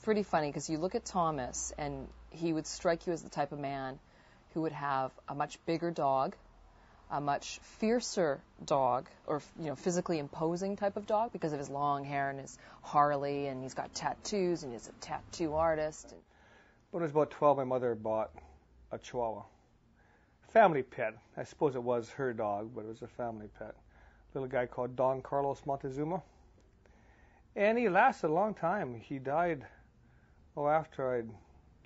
pretty funny because you look at Thomas and he would strike you as the type of man who would have a much bigger dog, a much fiercer dog, or physically imposing type of dog because of his long hair and his Harley, and he's got tattoos and he's a tattoo artist. When I was about 12, my mother bought a chihuahua. Family pet. I suppose it was her dog, but it was a family pet. A little guy called Don Carlos Montezuma. And he lasted a long time. He died after I'd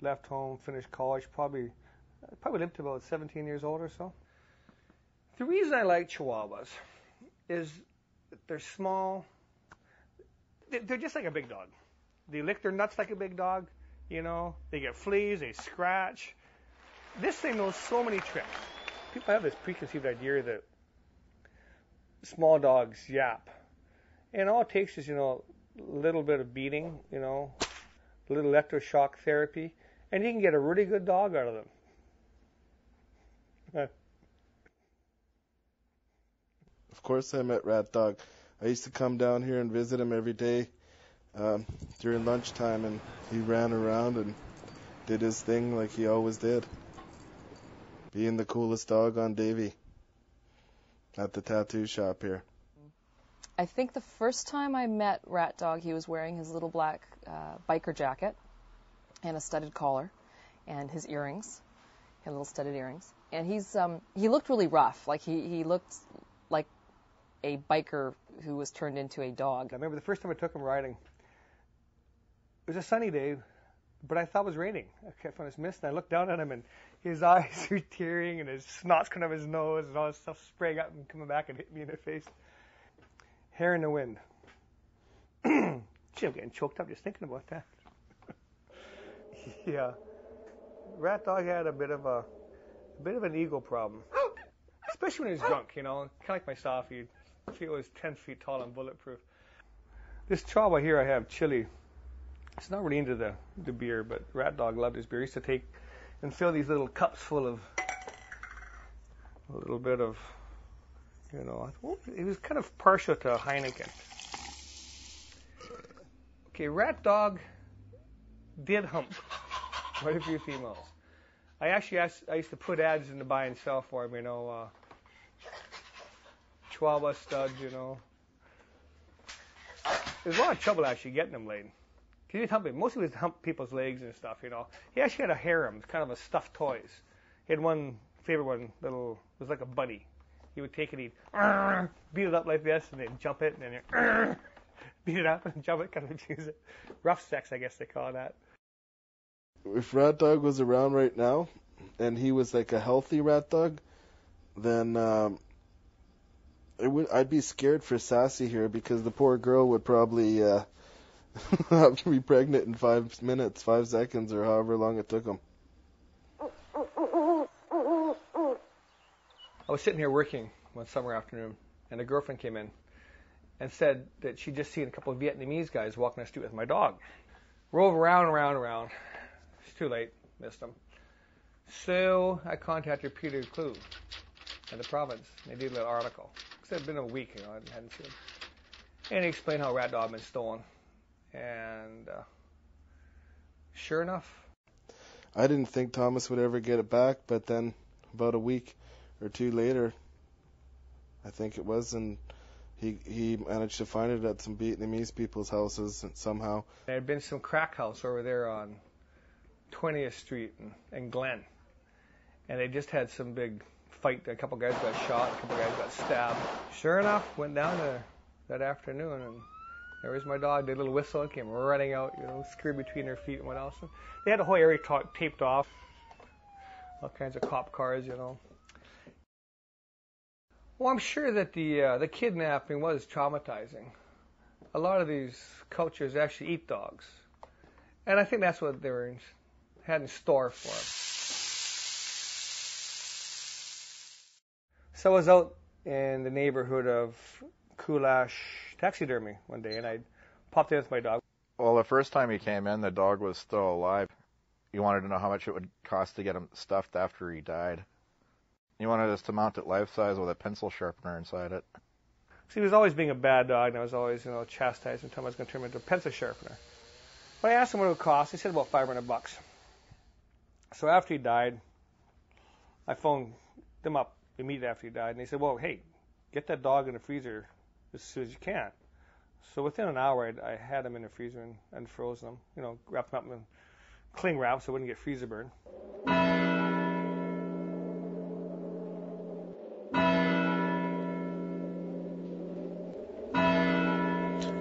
left home, finished college, probably lived to about 17 years old or so. The reason I like chihuahuas is that they're small. They're just like a big dog. They lick their nuts like a big dog. They get fleas, they scratch. This thing knows so many tricks. People have this preconceived idea that small dogs yap. And all it takes is, a little bit of beating, a little electroshock therapy, and you can get a really good dog out of them. Of course I met Ratdog. I used to come down here and visit him every day during lunchtime, and he ran around and did his thing like he always did. Being the coolest dog on Davie at the tattoo shop here. I think the first time I met Ratdog, he was wearing his little black biker jacket and a studded collar and his earrings, he had little studded earrings. And he looked really rough, like he looked like a biker who was turned into a dog. I remember the first time I took him riding. It was a sunny day, but I thought it was raining. I kept on this mist, and I looked down at him, and his eyes were tearing, and his snot's coming out of his nose, and all this stuff spraying up and coming back and hit me in the face. Hair in the wind. Gee, I'm getting choked up just thinking about that. Yeah. Ratdog had a bit of an ego problem. Especially when he was drunk, kind of like myself. He was 10 feet tall and bulletproof. This chihuahua here I have, Chili. He's not really into the beer, but Ratdog loved his beer. He used to take and fill these little cups full of a little bit of, he was kind of partial to Heineken. Okay, Ratdog did hump quite a few females. I used to put ads in the buy and sell for him, Chihuahua studs, There's a lot of trouble actually getting them laid. He would mostly would hump people's legs and stuff, He actually had a harem, kind of a stuffed toys. He had one favorite one, it was like a bunny. He would take it, he'd beat it up like this, and then jump it, and then beat it up and jump it, kind of use it. Rough sex, I guess they call that. If Ratdog was around right now, and he was like a healthy Ratdog, then I'd be scared for Sassy here, because the poor girl would probably have to be pregnant in 5 minutes, 5 seconds, or however long it took him. I was sitting here working one summer afternoon, and a girlfriend came in and said that she'd just seen a couple of Vietnamese guys walking the street with my dog. Rove around. It's too late. Missed them. So I contacted Peter Clue at the province. They did a little article. Because it had been a week, I hadn't seen him. And he explained how Ratdog had been stolen. And sure enough. I didn't think Thomas would ever get it back, but then about a week or two later, I think it was, and he managed to find it at some Vietnamese people's houses somehow. There had been some crack house over there on 20th Street and Glen, and they just had some big fight. A couple guys got shot, a couple guys got stabbed. Sure enough, went down there that afternoon, and there was my dog. Did a little whistle, came running out, screamed between her feet and what else. And they had the whole area taped off, all kinds of cop cars, Well, I'm sure that the kidnapping was traumatizing. A lot of these cultures actually eat dogs, and I think that's what they had in store for them. So I was out in the neighborhood of Kulash Taxidermy one day, and I popped in with my dog. Well, the first time he came in, the dog was still alive. He wanted to know how much it would cost to get him stuffed after he died. He wanted us to mount it life-size with a pencil sharpener inside it. So he was always being a bad dog, and I was always, chastising him. I was going to turn him into a pencil sharpener. But I asked him what it would cost. He said about $500. So after he died, I phoned them up immediately after he died, and they said, well, hey, get that dog in the freezer as soon as you can. So within an hour, I had him in the freezer and frozen him, wrapped him up in cling wrap so it wouldn't get freezer burn.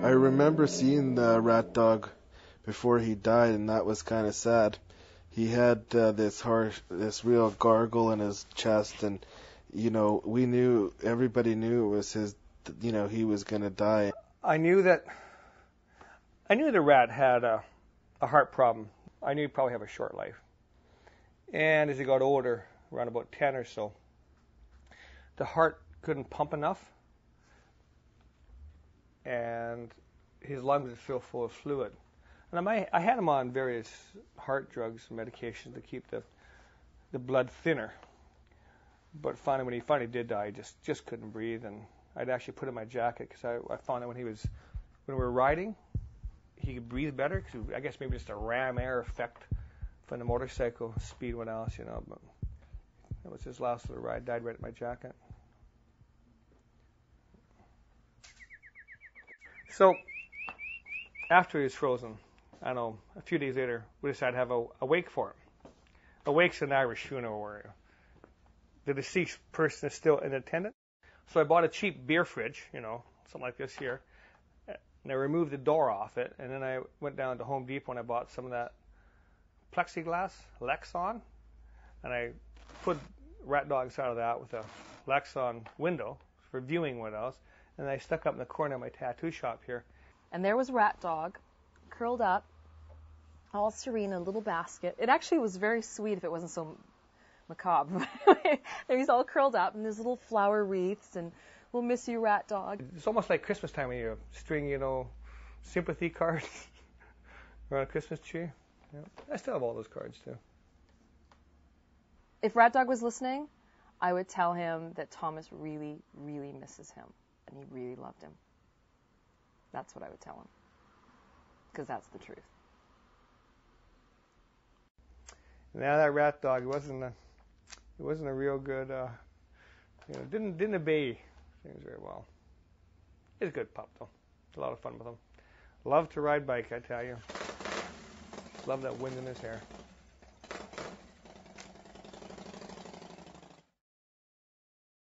I remember seeing the Ratdog before he died, and that was kind of sad. He had this real gargle in his chest, and everybody knew it was his, he was gonna die. I knew the rat had a heart problem. I knew he'd probably have a short life. And as he got older, around about 10 or so, the heart couldn't pump enough, and his lungs would fill full of fluid. And I had him on various heart drugs and medications to keep the blood thinner. But finally, when he finally did die, he just couldn't breathe. And I'd actually put him in my jacket because I found that when we were riding, he could breathe better. Cause I guess maybe just a ram air effect from the motorcycle speed went out, But that was his last little ride. Died right in my jacket. So after he was frozen, I don't know, a few days later, we decided to have a wake for him. A wake's an Irish funeral where the deceased person is still in attendance. So I bought a cheap beer fridge, something like this here, and I removed the door off it, and then I went down to Home Depot and I bought some of that plexiglass Lexon, and I put Ratdog inside of that with a Lexon window for viewing windows, and I stuck up in the corner of my tattoo shop here. And there was Ratdog, curled up, all serene in a little basket. It actually was very sweet if it wasn't so macabre. He's all curled up in his little flower wreaths, and we'll miss you, Ratdog. It's almost like Christmas time when you string, sympathy cards around a Christmas tree. Yeah. I still have all those cards, too. If Ratdog was listening, I would tell him that Thomas really, really misses him, and he really loved him. That's what I would tell him, because that's the truth. Now that Ratdog, he wasn't a real good, didn't obey things very well. He's a good pup though. A lot of fun with him. Loved to ride bike, I tell you. Love that wind in his hair.